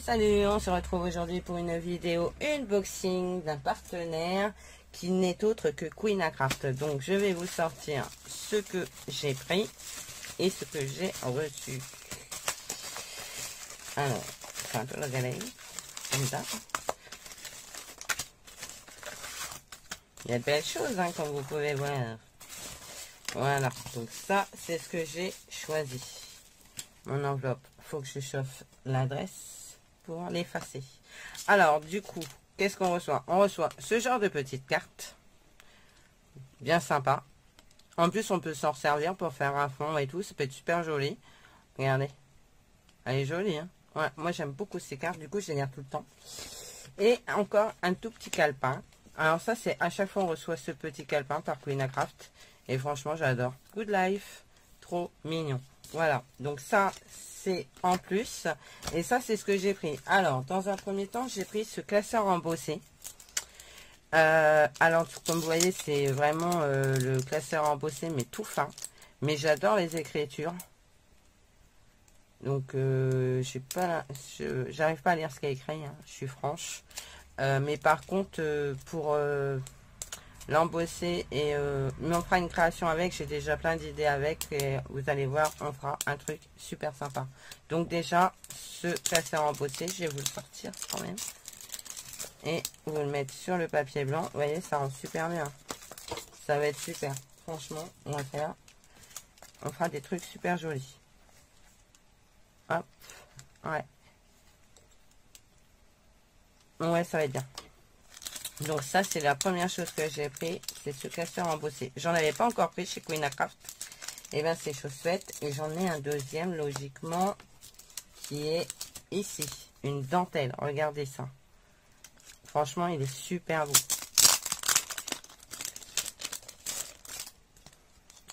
Salut, on se retrouve aujourd'hui pour une vidéo unboxing d'un partenaire qui n'est autre que Queenacraft. Donc je vais vous sortir ce que j'ai pris et ce que j'ai reçu. Alors, c'est un peu la galère, comme ça. Il y a de belles choses, hein, comme vous pouvez voir. Voilà, donc ça, c'est ce que j'ai choisi. Mon enveloppe, faut que je chauffe l'adresse pour l'effacer. Alors, du coup, qu'est-ce qu'on reçoit? On reçoit ce genre de petites cartes. Bien sympa. En plus, on peut s'en servir pour faire un fond et tout. Ça peut être super joli. Regardez. Elle est jolie, hein? Ouais, moi, j'aime beaucoup ces cartes. Du coup, je les garde tout le temps. Et encore un tout petit calepin. Alors ça, c'est à chaque fois on reçoit ce petit calepin par Queenacraft. Et franchement, j'adore. Good Life. Trop mignon. Voilà. Donc ça, c'est en plus. Et ça, c'est ce que j'ai pris. Alors, dans un premier temps, j'ai pris ce classeur embossé. Alors, comme vous voyez, c'est vraiment le classeur embossé, mais tout fin. Mais j'adore les écritures. Donc, j'arrive pas à lire ce qu'il y a écrit, hein, je suis franche. Mais par contre, pour l'embosser mais on fera une création avec, j'ai déjà plein d'idées avec et vous allez voir, on fera un truc super sympa. Donc déjà, ce classeur embossé, je vais vous le sortir quand même. Et vous le mettre sur le papier blanc. Vous voyez, ça rend super bien. Ça va être super. Franchement, on fera des trucs super jolis. Hop, ouais. Ouais, ça va être bien. Donc ça, c'est la première chose que j'ai pris. C'est ce classeur embossé. J'en avais pas encore pris chez Queenacraft. Et bien, c'est chose faite. Et j'en ai un deuxième, logiquement, qui est ici. Une dentelle. Regardez ça. Franchement, il est super beau.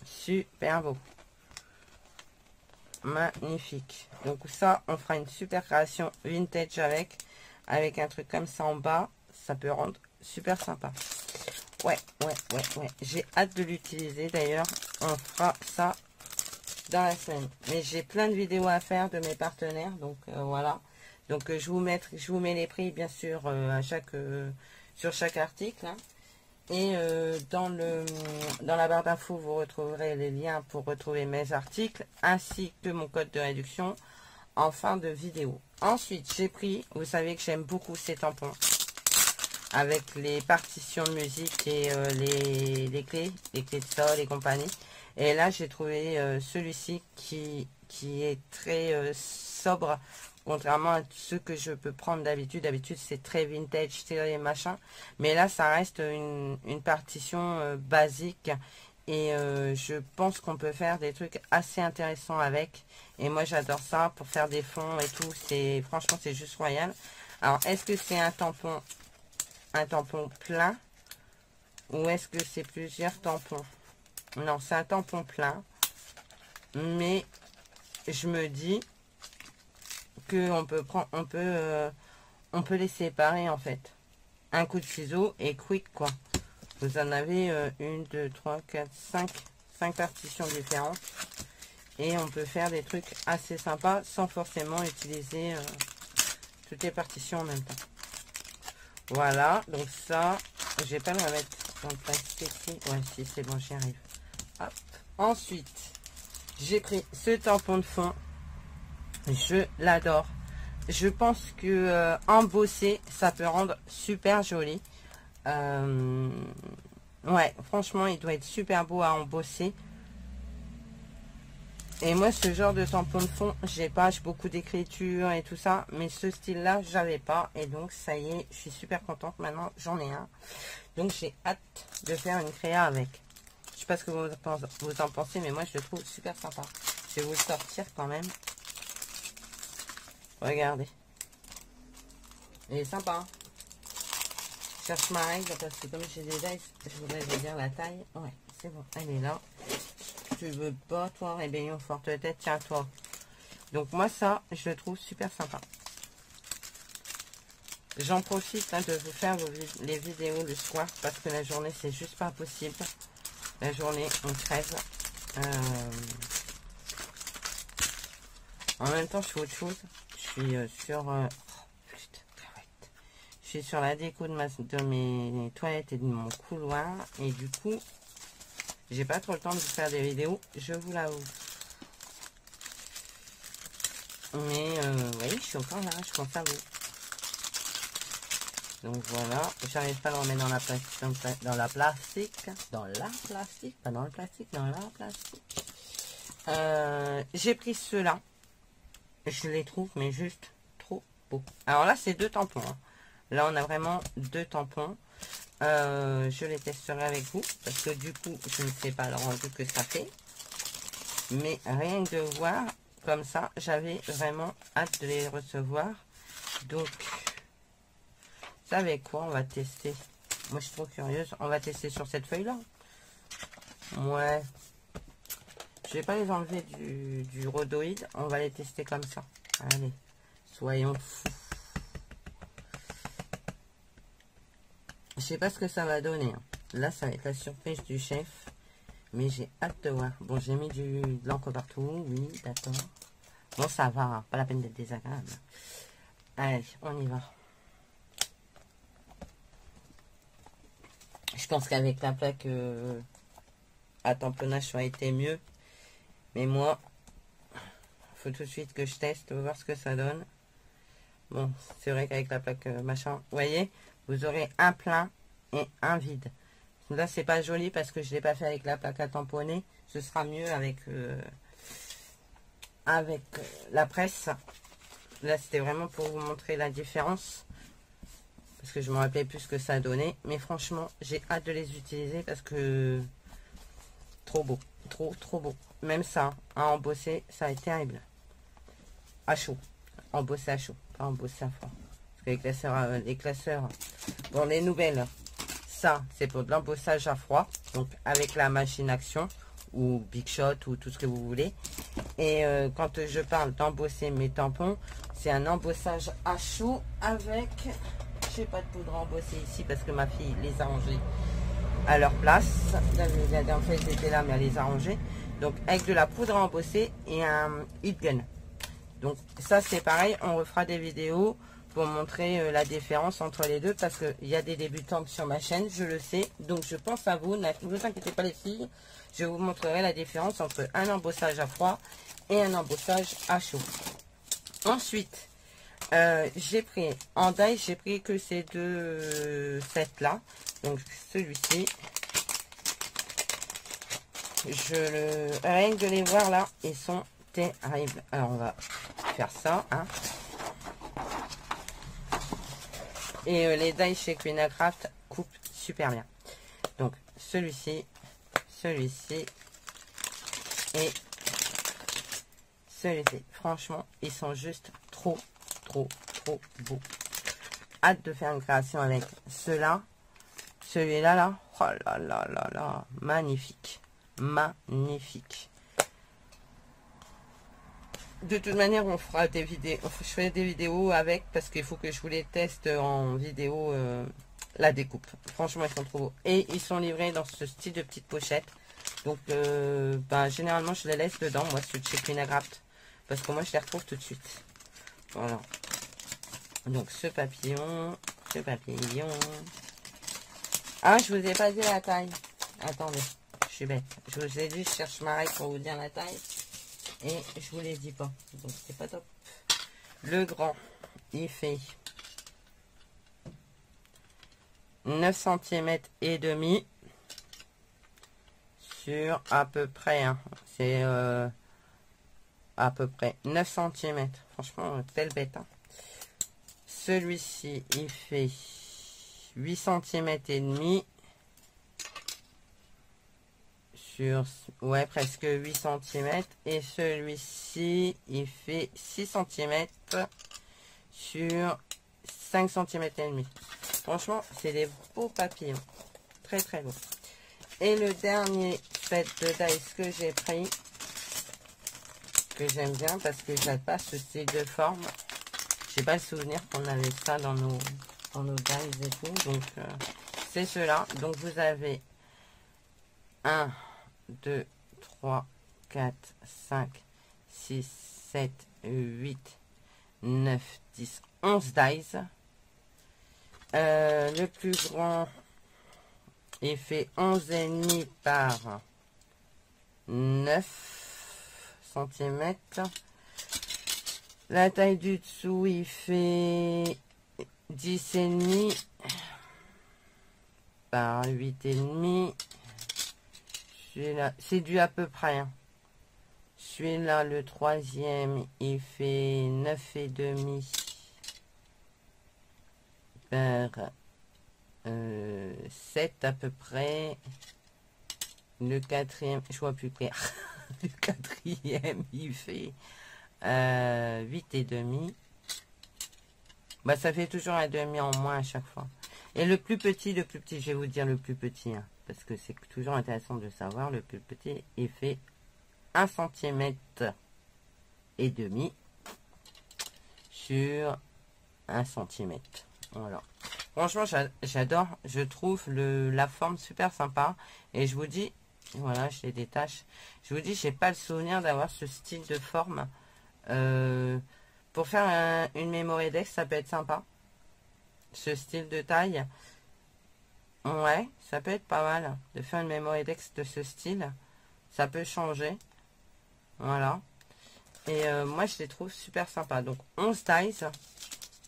Super beau. Magnifique. Donc ça, on fera une super création vintage avec un truc comme ça en bas. Ça peut rendre super sympa. Ouais. J'ai hâte de l'utiliser. D'ailleurs, on fera ça dans la semaine. Mais j'ai plein de vidéos à faire de mes partenaires. Donc voilà. Donc je vous mets les prix bien sûr sur chaque article. Hein. Et dans la barre d'infos, vous retrouverez les liens pour retrouver mes articles ainsi que mon code de réduction en fin de vidéo. Ensuite, j'ai pris, vous savez que j'aime beaucoup ces tampons avec les partitions de musique et les clés de sol et compagnie. Et là, j'ai trouvé celui-ci qui est très sobre, contrairement à ceux que je peux prendre d'habitude. D'habitude, c'est très vintage, stylé, machin. Mais là, ça reste une partition basique. Et je pense qu'on peut faire des trucs assez intéressants avec. Et moi, j'adore ça pour faire des fonds et tout. Franchement, c'est juste royal. Alors, est-ce que c'est un tampon plein ou est-ce que c'est plusieurs tampons? Non, c'est un tampon plein. Mais je me dis que on peut les séparer en fait. Un coup de ciseau et quick quoi. Vous en avez 1, 2, 3, 4, 5 partitions différentes. Et on peut faire des trucs assez sympas sans forcément utiliser toutes les partitions en même temps. Voilà, donc ça, je vais pas le remettre dans le plastique ici. Ouais, si, c'est bon, j'y arrive. Hop. Ensuite, j'ai pris ce tampon de fond. Je l'adore. Je pense que embossé, ça peut rendre super joli. Ouais, franchement, il doit être super beau à embosser. Et moi, ce genre de tampon de fond, j'ai beaucoup d'écriture et tout ça, mais ce style-là, j'avais pas. Et donc, ça y est, je suis super contente. Maintenant, j'en ai un. Donc, j'ai hâte de faire une créa avec. Je sais pas ce que vous en pensez, mais moi, je le trouve super sympa. Je vais vous le sortir quand même. Regardez. Il est sympa. Hein, je cherche ma règle parce que comme j'ai déjà, je voudrais vous dire la taille. Ouais, c'est bon, elle est là. Tu veux pas, toi, rébellion forte tête, tiens, toi. Donc moi, ça, je le trouve super sympa. J'en profite hein, de vous faire les vidéos le soir parce que la journée, c'est juste pas possible. La journée, on crève. En même temps, je fais autre chose. Je suis sur... je suis sur la déco de mes toilettes et de mon couloir. Et du coup, j'ai pas trop le temps de faire des vidéos, je vous l'avoue. Mais oui, je suis encore là, je pense à vous. Donc voilà, j'arrive pas à le remettre dans la plastique, dans la plastique, pas dans le plastique, dans la plastique. J'ai pris ceux-là, je les trouve mais juste trop beaux. Alors là c'est 2 tampons, hein. Là on a vraiment 2 tampons. Je les testerai avec vous parce que du coup je ne sais pas le rendu que ça fait, mais rien que de voir comme ça, j'avais vraiment hâte de les recevoir. Donc vous savez quoi, on va tester. Moi je suis trop curieuse, on va tester sur cette feuille là. Ouais, je vais pas les enlever du rhodoïde, on va les tester comme ça. Allez, soyons fous. Je sais pas ce que ça va donner, hein. Là ça va être la surprise du chef, mais j'ai hâte de voir. Bon, j'ai mis de l'encre partout, oui, d'accord. Bon, ça va, hein, pas la peine d'être désagréable. Allez, on y va. Je pense qu'avec la plaque à tamponnage, ça a été mieux. Mais moi, faut tout de suite que je teste, voir ce que ça donne. Bon, c'est vrai qu'avec la plaque machin, vous voyez, vous aurez un plein et un vide. Là, c'est pas joli parce que je l'ai pas fait avec la plaque à tamponner. Ce sera mieux avec la presse. Là, c'était vraiment pour vous montrer la différence. Parce que je me rappelais plus ce que ça donnait. Mais franchement, j'ai hâte de les utiliser parce que trop beau. Trop beau. Même ça, à embosser, ça a été terrible. À chaud. Embosser à chaud. Pas embosser à froid. Parce que les classeurs, bon, les nouvelles, ça, c'est pour de l'embossage à froid. Donc, avec la machine action ou Big Shot ou tout ce que vous voulez. Et quand je parle d'embosser mes tampons, c'est un embossage à chaud avec... J'ai pas de poudre embossée ici parce que ma fille les a rangés à leur place. La dernière fois, ils étaient là, mais elle les a rangés. Donc, avec de la poudre embossée et un heat gun. Donc, ça, c'est pareil. On refera des vidéos pour montrer la différence entre les deux parce qu'il y a des débutants sur ma chaîne, je le sais. Donc, je pense à vous. Ne vous inquiétez pas, les filles. Je vous montrerai la différence entre un embossage à froid et un embossage à chaud. Ensuite, j'ai pris en die, j'ai pris que ces 2 sets là. Donc celui-ci, rien que de les voir là, ils sont terribles. Alors on va faire ça, hein. Et les die chez Queenacraft coupent super bien. Donc celui-ci et celui-ci. Franchement, ils sont juste trop beaux. Hâte de faire une création avec ceux-là. Celui-là, là. Oh là là là là. Magnifique. Magnifique. De toute manière, on fera des vidéos. Je ferai des vidéos avec parce qu'il faut que je vous les teste en vidéo la découpe. Franchement, ils sont trop beaux. Et ils sont livrés dans ce style de petite pochette. Donc, généralement, je les laisse dedans. Moi, ceux de chez Queenacraft. Parce que moi, je les retrouve tout de suite. Voilà. Donc, ce papillon. Ah, je vous ai pas dit la taille. Attendez, je suis bête. Je vous ai dit, je cherche ma règle pour vous dire la taille. Et je vous les dis pas. Donc, c'est pas top. Le grand, il fait 9 cm et demi sur à peu près, hein, c'est à peu près 9 cm. Franchement, telle bête, hein. Celui-ci, il fait 8 cm et demi sur, ouais, presque 8 cm. Et celui-ci, il fait 6 cm sur 5 cm et demi. Franchement, c'est des beaux papillons. Très beaux. Et le dernier set de dice que j'ai pris, que j'aime bien parce que j'adore ce style de forme. J'ai pas le souvenir qu'on avait ça dans nos dice et tout. Donc, c'est cela. Donc, vous avez 1, 2, 3, 4, 5, 6, 7, 8, 9, 10, 11 dies. Le plus grand, il fait 11,5 par 9 cm. La taille du dessous, il fait 10,5 par 8,5. Celui-là, c'est dû à peu près. Hein. Celui-là, le troisième, il fait 9,5 par 7 à peu près. Le quatrième, je vois plus clair. Le quatrième, il fait 8,5. Bah, ça fait toujours un demi en moins à chaque fois. Et le plus petit, je vais vous dire le plus petit, hein, parce que c'est toujours intéressant de savoir. Le plus petit, il fait 1 cm et demi sur 1 cm. Voilà. Franchement, j'adore. Je trouve la forme super sympa. Et je vous dis, voilà, je les détache. Je vous dis, j'ai pas le souvenir d'avoir ce style de forme. Pour faire une Memory Dex, ça peut être sympa. Ce style de taille. Ouais, ça peut être pas mal de faire une Memory Dex de ce style. Ça peut changer. Voilà. Et moi, je les trouve super sympa. Donc, 11 dies.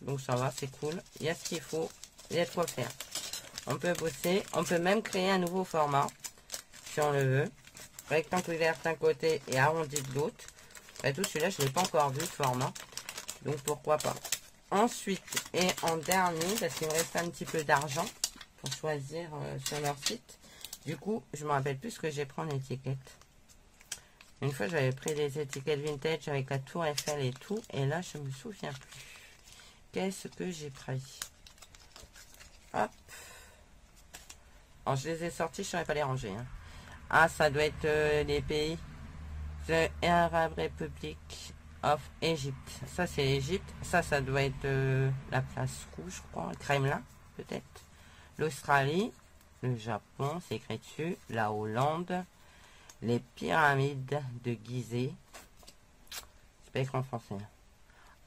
Donc, ça va, c'est cool. Il y a ce qu'il faut. Il y a de quoi faire. On peut bosser. On peut même créer un nouveau format. Si on le veut. Rectangulaire d'un côté et arrondi de l'autre. Après tout, celui-là, je ne l'ai pas encore vu, le format. Donc, pourquoi pas. Ensuite, et en dernier, parce qu'il me reste un petit peu d'argent pour choisir sur leur site. Du coup, je me rappelle plus ce que j'ai pris en étiquette. Une fois, j'avais pris des étiquettes vintage avec la tour Eiffel et tout. Et là, je me souviens plus. Qu'est-ce que j'ai pris? Hop. Alors, je les ai sortis, je ne saurais pas les ranger. Hein. Ah, ça doit être les pays. The Arab Republic of Egypt. Ça, c'est l'Égypte. Ça doit être la place rouge, je crois. Le Kremlin, peut-être. L'Australie. Le Japon, c'est écrit dessus. La Hollande. Les pyramides de Gizeh. C'est pas écrit en français.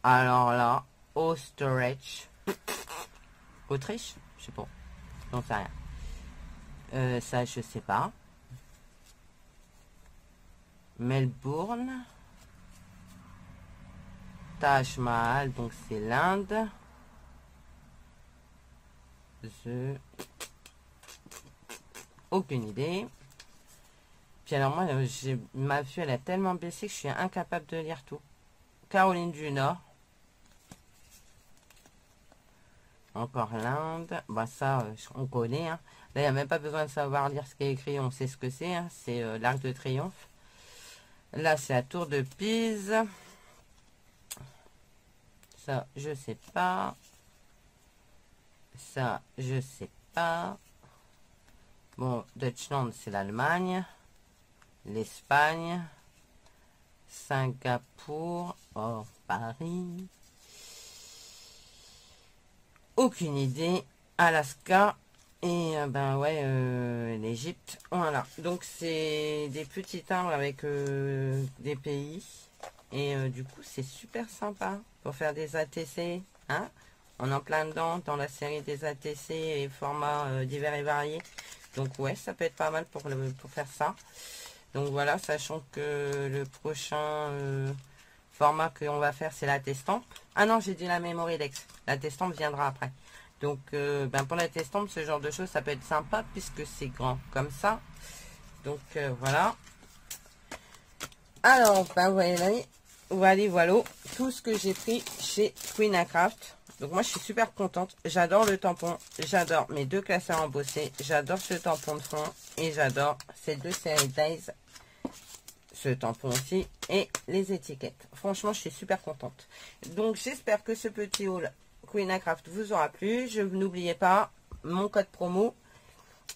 Alors là, Austerreich. Autriche? Je sais pas. J'en sais rien. Ça, je sais pas. Melbourne. Taj Mahal, donc c'est l'Inde. Aucune idée. Puis alors moi, ma vue elle a tellement baissé que je suis incapable de lire tout. Caroline du Nord. Encore l'Inde. Bah ça, on connaît. Hein. Là, il n'y a même pas besoin de savoir lire ce qui est écrit. On sait ce que c'est. Hein. C'est l'Arc de Triomphe. Là, c'est la Tour de Pise. Ça, je sais pas. Ça, je sais pas. Bon, Deutschland, c'est l'Allemagne. L'Espagne. Singapour. Oh, Paris. Aucune idée. Alaska. Et ben ouais, l'Égypte. Voilà. Donc c'est des petits arbres avec des pays. Et du coup, c'est super sympa pour faire des ATC. Hein, on est en plein dedans dans la série des ATC et formats divers et variés. Donc ouais, ça peut être pas mal pour faire ça. Donc voilà, sachant que le prochain format qu'on va faire, c'est la testampe. Ah non, j'ai dit la Memory Dex. La testampe viendra après. Donc ben pour la testampe, ce genre de choses, ça peut être sympa puisque c'est grand comme ça. Donc voilà. Alors, ben voilà tout ce que j'ai pris chez Queen Craft. Donc moi, je suis super contente. J'adore le tampon. J'adore mes deux classeurs embossés. J'adore ce tampon de fond. Et j'adore ces deux séries Days. Ce tampon aussi. Et les étiquettes. Franchement, je suis super contente. Donc, j'espère que ce petit haul Queen Craft vous aura plu. Je n'oubliez pas mon code promo.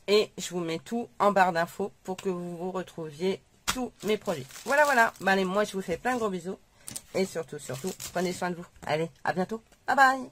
Et je vous mets tout en barre d'infos pour que vous vous retrouviez tous mes produits. Voilà. Bah, allez, moi, je vous fais plein de gros bisous. Et surtout, prenez soin de vous. Allez, à bientôt. Bye bye.